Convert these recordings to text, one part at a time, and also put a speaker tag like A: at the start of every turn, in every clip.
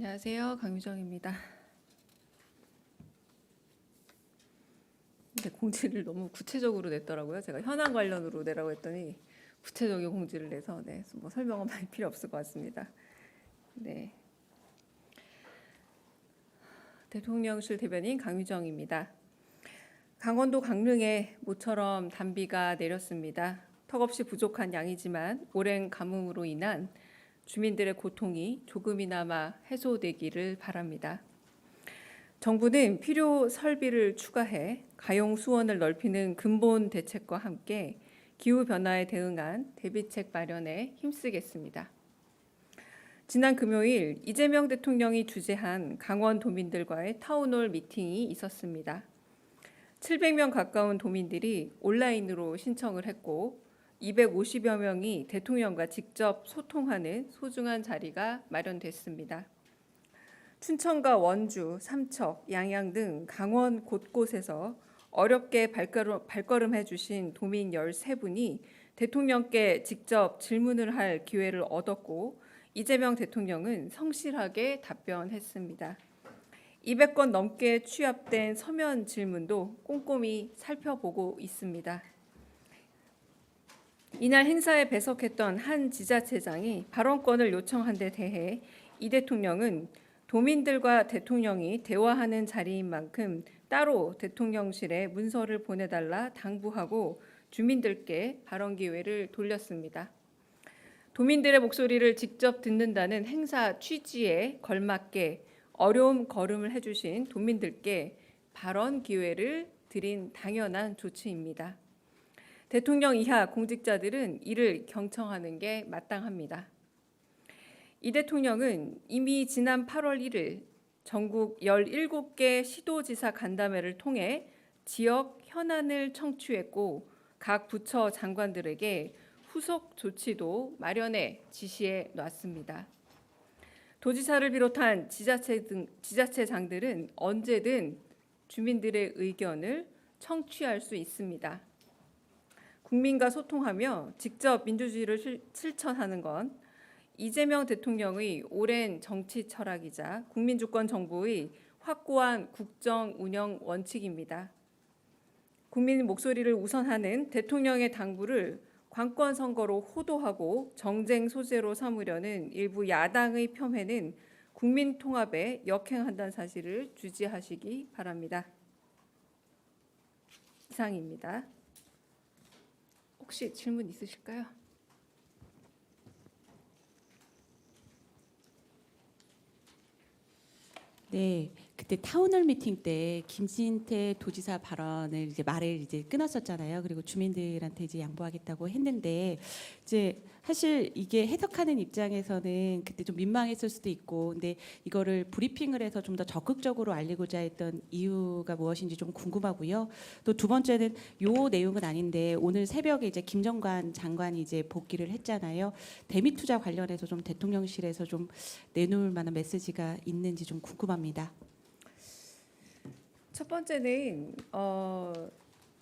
A: 안녕하세요. 강유정입니다. 근데 공지를 너무 구체적으로 냈더라고요. 제가 현안 관련으로 내라고 했더니 구체적인 공지를 내서 뭐 설명은 많이 필요 없을 것 같습니다. 네, 대통령실 대변인 강유정입니다. 강원도 강릉에 모처럼 단비가 내렸습니다. 턱없이 부족한 양이지만 오랜 가뭄으로 인한 주민들의 고통이 조금이나마 해소되기를 바랍니다. 정부는 필요 설비를 추가해 가용 수원을 넓히는 근본 대책과 함께 기후변화에 대응한 대비책 마련에 힘쓰겠습니다. 지난 금요일 이재명 대통령이 주재한 강원 도민들과의 타운홀 미팅이 있었습니다. 700명 가까운 도민들이 온라인으로 신청을 했고 250여 명이 대통령과 직접 소통하는 소중한 자리가 마련됐습니다. 춘천과 원주, 삼척, 양양 등 강원 곳곳에서 어렵게 발걸음해 주신 도민 13분이 대통령께 직접 질문을 할 기회를 얻었고 이재명 대통령은 성실하게 답변했습니다. 200건 넘게 취합된 서면 질문도 꼼꼼히 살펴보고 있습니다. 이날 행사에 배석했던 한 지자체장이 발언권을 요청한 데 대해 이 대통령은 도민들과 대통령이 대화하는 자리인 만큼 따로 대통령실에 문서를 보내달라 당부하고 주민들께 발언 기회를 돌렸습니다. 도민들의 목소리를 직접 듣는다는 행사 취지에 걸맞게 어려움 걸음을 해주신 도민들께 발언 기회를 드린 당연한 조치입니다. 대통령 이하 공직자들은 이를 경청하는 게 마땅합니다. 이 대통령은 이미 지난 8월 1일 전국 17개 시도지사 간담회를 통해 지역 현안을 청취했고 각 부처 장관들에게 후속 조치도 마련해 지시해 놨습니다. 도지사를 비롯한 지자체장들은 언제든 주민들의 의견을 청취할 수 있습니다. 국민과 소통하며 직접 민주주의를 실천하는 건 이재명 대통령의 오랜 정치 철학이자 국민주권 정부의 확고한 국정 운영 원칙입니다. 국민 목소리를 우선하는 대통령의 당부를 관권 선거로 호도하고 정쟁 소재로 삼으려는 일부 야당의 폄훼는 국민 통합에 역행한다는 사실을 주지하시기 바랍니다. 이상입니다. 혹시 질문 있으실까요?
B: 네, 그때 타운홀 미팅 때 김진태 도지사 발언을 말을 끊었었잖아요. 그리고 주민들한테 양보하겠다고 했는데 사실 이게 해석하는 입장에서는 그때 좀 민망했을 수도 있고, 근데 이거를 브리핑을 해서 좀 더 적극적으로 알리고자 했던 이유가 무엇인지 좀 궁금하고요. 또 두 번째는 요 내용은 아닌데 오늘 새벽에 김정관 장관이 복귀를 했잖아요. 대미 투자 관련해서 좀 대통령실에서 좀 내놓을 만한 메시지가 있는지 좀 궁금합니다.
A: 첫 번째는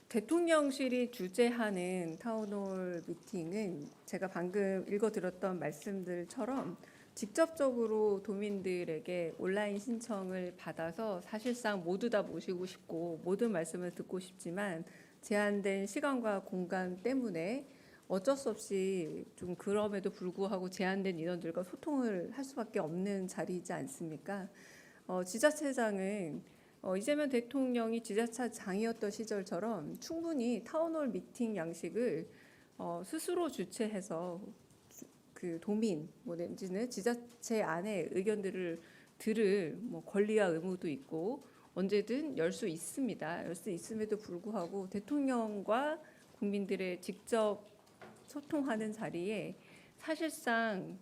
A: 대통령실이 주재하는 타운홀 미팅은 제가 방금 읽어드렸던 말씀들처럼 직접적으로 도민들에게 온라인 신청을 받아서 사실상 모두 다 모시고 싶고 모든 말씀을 듣고 싶지만 제한된 시간과 공간 때문에 어쩔 수 없이 좀 그럼에도 불구하고 제한된 인원들과 소통을 할 수밖에 없는 자리이지 않습니까? 지자체장은 이재명 대통령이 지자체장이었던 시절처럼 충분히 타운홀 미팅 양식을 스스로 주최해서 그 도민 내지는 지자체 안의 의견들을 들을 권리와 의무도 있고 언제든 열 수 있습니다. 열 수 있음에도 불구하고 대통령과 국민들의 직접 소통하는 자리에 사실상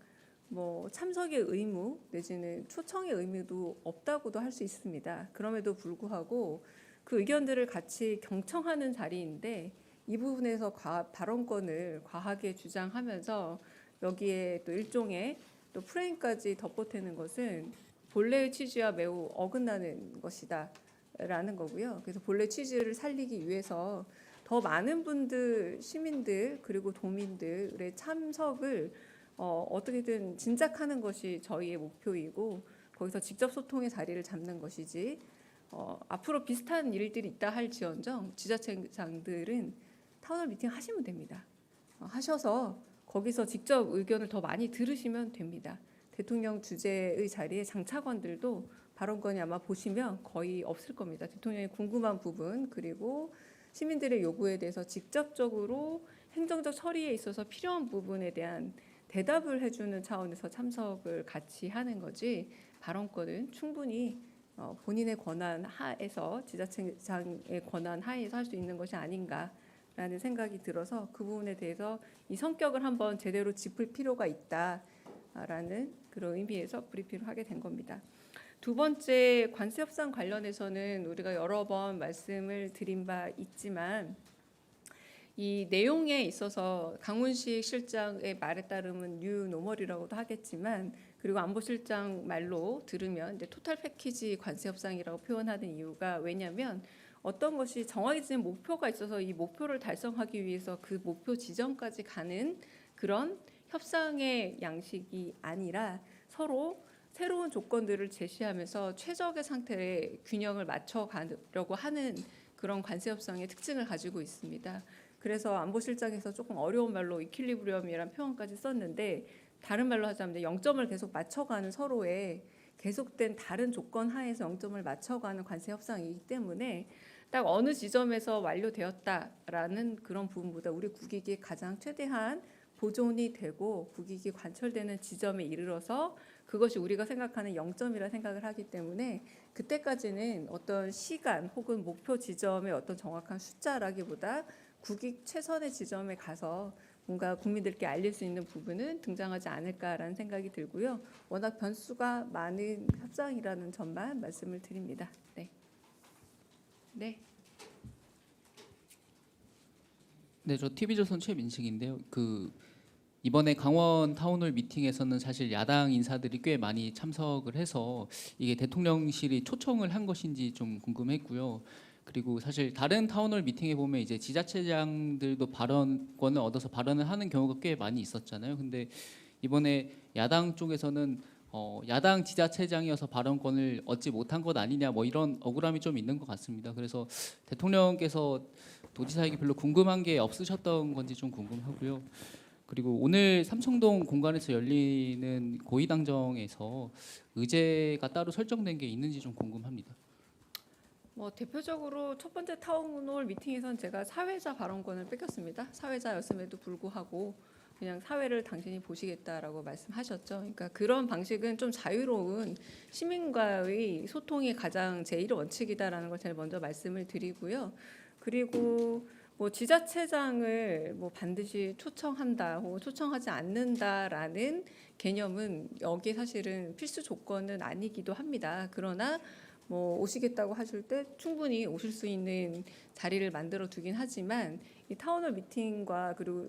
A: 참석의 의무 내지는 초청의 의무도 없다고도 할 수 있습니다. 그럼에도 불구하고 그 의견들을 같이 경청하는 자리인데 이 부분에서 발언권을 과하게 주장하면서 여기에 또 일종의 또 프레임까지 덧보태는 것은 본래의 취지와 매우 어긋나는 것이다라는 거고요. 그래서 본래 취지를 살리기 위해서 더 많은 분들, 시민들 그리고 도민들의 참석을 어떻게든 진작하는 것이 저희의 목표이고 거기서 직접 소통의 자리를 잡는 것이지 앞으로 비슷한 일들이 있다 할지언정 지자체장들은 타운홀 미팅 하시면 됩니다. 하셔서 거기서 직접 의견을 더 많이 들으시면 됩니다. 대통령 주재의 자리에 장차관들도 발언권이 아마 보시면 거의 없을 겁니다. 대통령이 궁금한 부분 그리고 시민들의 요구에 대해서 직접적으로 행정적 처리에 있어서 필요한 부분에 대한 대답을 해주는 차원에서 참석을 같이 하는 거지 발언권은 충분히 본인의 권한 하에서 지자체장의 권한 하에서 할 수 있는 것이 아닌가라는 생각이 들어서 그 부분에 대해서 이 성격을 한번 제대로 짚을 필요가 있다라는 그런 의미에서 브리핑을 하게 된 겁니다. 두 번째 관세 협상 관련해서는 우리가 여러 번 말씀을 드린 바 있지만 이 내용에 있어서 강훈식 실장의 말에 따르면 뉴 노멀이라고도 하겠지만 그리고 안보실장 말로 들으면 이제 토탈 패키지 관세 협상이라고 표현하는 이유가 왜냐하면 어떤 것이 정해진 목표가 있어서 이 목표를 달성하기 위해서 그 목표 지점까지 가는 그런 협상의 양식이 아니라 서로 새로운 조건들을 제시하면서 최적의 상태의 균형을 맞춰가려고 하는 그런 관세 협상의 특징을 가지고 있습니다. 그래서 안보실장에서 조금 어려운 말로 이퀄리브리엄이라는 표현까지 썼는데 다른 말로 하자면 0점을 계속 맞춰가는 서로의 계속된 다른 조건 하에서 0점을 맞춰가는 관세 협상이기 때문에 딱 어느 지점에서 완료되었다라는 그런 부분보다 우리 국익이 가장 최대한 보존이 되고 국익이 관철되는 지점에 이르러서 그것이 우리가 생각하는 0점이라 생각을 하기 때문에 그때까지는 어떤 시간 혹은 목표 지점의 어떤 정확한 숫자라기보다 국익 최선의 지점에 가서 뭔가 국민들께 알릴 수 있는 부분은 등장하지 않을까라는 생각이 들고요. 워낙 변수가 많은 협상이라는 점만 말씀을 드립니다. 네. 네.
C: 네, 저 TV조선 최민식인데요. 이번에 강원 타운홀 미팅에서는 사실 야당 인사들이 꽤 많이 참석을 해서 이게 대통령실이 초청을 한 것인지 좀 궁금했고요. 그리고 사실 다른 타운홀 미팅에 보면 이제 지자체장들도 발언권을 얻어서 발언을 하는 경우가 꽤 많이 있었잖아요. 근데 이번에 야당 쪽에서는 야당 지자체장이어서 발언권을 얻지 못한 것 아니냐 뭐 이런 억울함이 좀 있는 것 같습니다. 그래서 대통령께서 도지사에게 별로 궁금한 게 없으셨던 건지 좀 궁금하고요. 그리고 오늘 삼청동 공간에서 열리는 고위당정에서 의제가 따로 설정된 게 있는지 좀 궁금합니다.
A: 뭐 대표적으로 첫 번째 타운홀 미팅에서는 제가 사회자 발언권을 뺏겼습니다. 사회자였음에도 불구하고 그냥 사회를 당신이 보시겠다라고 말씀하셨죠. 그러니까 그런 방식은 좀 자유로운 시민과의 소통이 가장 제1 원칙이다라는 걸 제일 먼저 말씀을 드리고요. 그리고 뭐 지자체장을 뭐 반드시 초청한다 혹은 초청하지 않는다라는 개념은 여기에 사실은 필수 조건은 아니기도 합니다. 그러나 뭐 오시겠다고 하실 때 충분히 오실 수 있는 자리를 만들어 두긴 하지만 이 타운홀 미팅과 그리고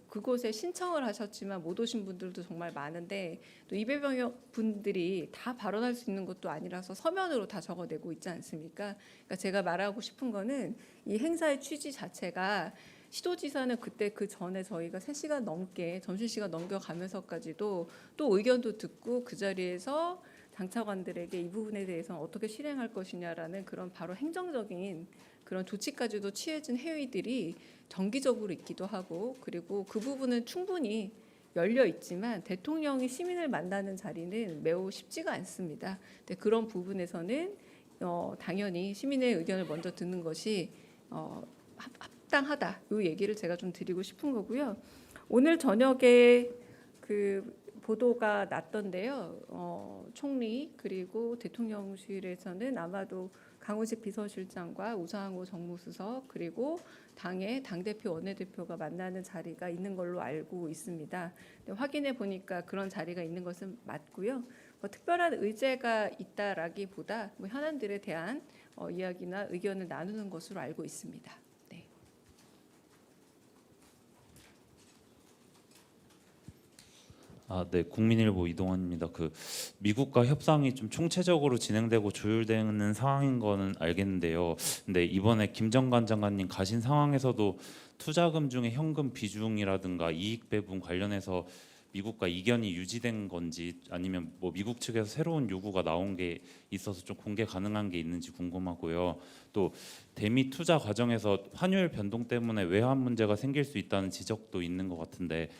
A: 그곳에 신청을 하셨지만 못 오신 분들도 정말 많은데 또 200여 분들이 다 발언할 수 있는 것도 아니라서 서면으로 다 적어내고 있지 않습니까? 그러니까 제가 말하고 싶은 거는 이 행사의 취지 자체가 시도지사는 그때 그 전에 저희가 3시간 넘게 점심시간 넘겨가면서까지도 또 의견도 듣고 그 자리에서 장차관들에게 이 부분에 대해서 어떻게 실행할 것이냐라는 그런 바로 행정적인 그런 조치까지도 취해진 회의들이 정기적으로 있기도 하고 그리고 그 부분은 충분히 열려 있지만 대통령이 시민을 만나는 자리는 매우 쉽지가 않습니다. 근데 그런 부분에서는 당연히 시민의 의견을 먼저 듣는 것이 합당하다. 이 얘기를 제가 좀 드리고 싶은 거고요. 오늘 저녁에 보도가 났던데요. 총리 그리고 대통령실에서는 아마도 강훈식 비서실장과 우상호 정무수석 그리고 당의 당대표 원내대표가 만나는 자리가 있는 걸로 알고 있습니다. 확인해 보니까 그런 자리가 있는 것은 맞고요. 뭐 특별한 의제가 있다라기보다 뭐 현안들에 대한 이야기나 의견을 나누는 것으로 알고 있습니다.
D: 네, 국민일보 이동환입니다. 미국과 협상이 좀 총체적으로 진행되고 조율되는 상황인 거는 알겠는데요. 근데 이번에 김정관 장관님 가신 상황에서도 투자금 중에 현금 비중이라든가 이익 배분 관련해서 미국과 이견이 유지된 건지 아니면 뭐 미국 측에서 새로운 요구가 나온 게 있어서 좀 공개 가능한 게 있는지 궁금하고요. 또 대미 투자 과정에서 환율 변동 때문에 외환 문제가 생길 수 있다는 지적도 있는 것 같은데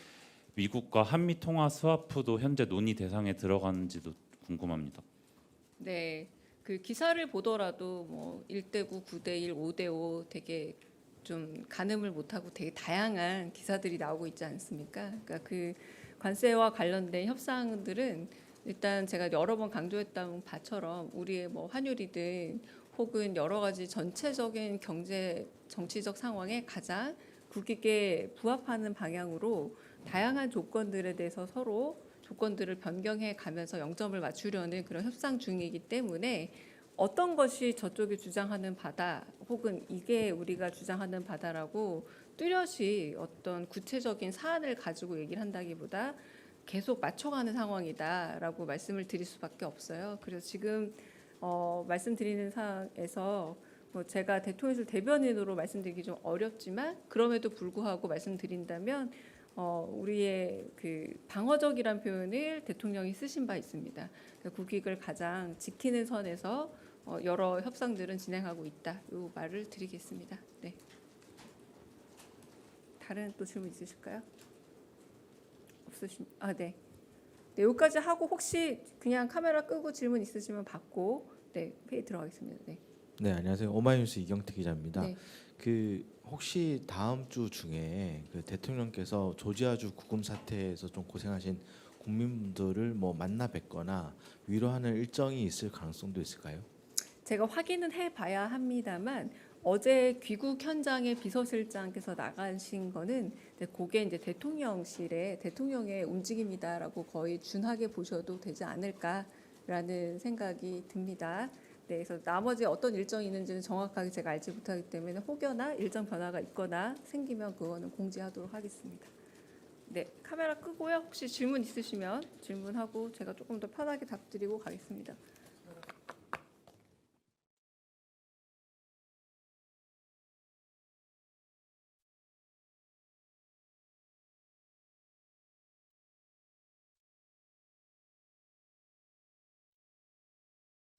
D: 미국과 한미 통화 스와프도 현재 논의 대상에 들어가는지도 궁금합니다.
A: 네, 그 기사를 보더라도 뭐 1대9, 9대1, 5대5 되게 좀 가늠을 못하고 되게 다양한 기사들이 나오고 있지 않습니까? 그러니까 그 관세와 관련된 협상들은 일단 제가 여러 번 강조했던 바처럼 우리의 뭐 환율이든 혹은 여러 가지 전체적인 경제 정치적 상황에 가장 국익에 부합하는 방향으로 다양한 조건들에 대해서 서로 조건들을 변경해 가면서 영점을 맞추려는 그런 협상 중이기 때문에 어떤 것이 저쪽이 주장하는 바다 혹은 이게 우리가 주장하는 바다라고 뚜렷이 어떤 구체적인 사안을 가지고 얘기를 한다기보다 계속 맞춰가는 상황이다라고 말씀을 드릴 수밖에 없어요. 그래서 지금 말씀드리는 사항에서 뭐 제가 대통령실 대변인으로 말씀드리기 좀 어렵지만 그럼에도 불구하고 말씀드린다면 우리의 그 방어적이란 표현을 대통령이 쓰신 바 있습니다. 그러니까 국익을 가장 지키는 선에서 여러 협상들은 진행하고 있다. 이 말을 드리겠습니다. 네. 다른 또 질문 있으실까요? 없으신? 네. 네, 여기까지 하고 혹시 그냥 카메라 끄고 질문 있으시면 받고 네 회의 들어가겠습니다. 네.
E: 네, 안녕하세요. 오마이뉴스 이경태 기자입니다.
A: 네.
E: 그 혹시 다음 주 중에 그 대통령께서 조지아주 구금 사태에서 좀 고생하신 국민분들을 뭐 만나 뵙거나 위로하는 일정이 있을 가능성도 있을까요?
A: 제가 확인은 해봐야 합니다만 어제 귀국 현장에 비서실장께서 나가신 거는 그게 이제 대통령실의 대통령의 움직임이다라고 거의 준하게 보셔도 되지 않을까라는 생각이 듭니다. 네, 그래서 나머지 어떤 일정이 있는지는 정확하게 제가 알지 못하기 때문에 혹여나 일정 변화가 있거나 생기면 그거는 공지하도록 하겠습니다. 네, 카메라 끄고요. 혹시 질문 있으시면 질문하고 제가 조금 더 편하게 답드리고 가겠습니다.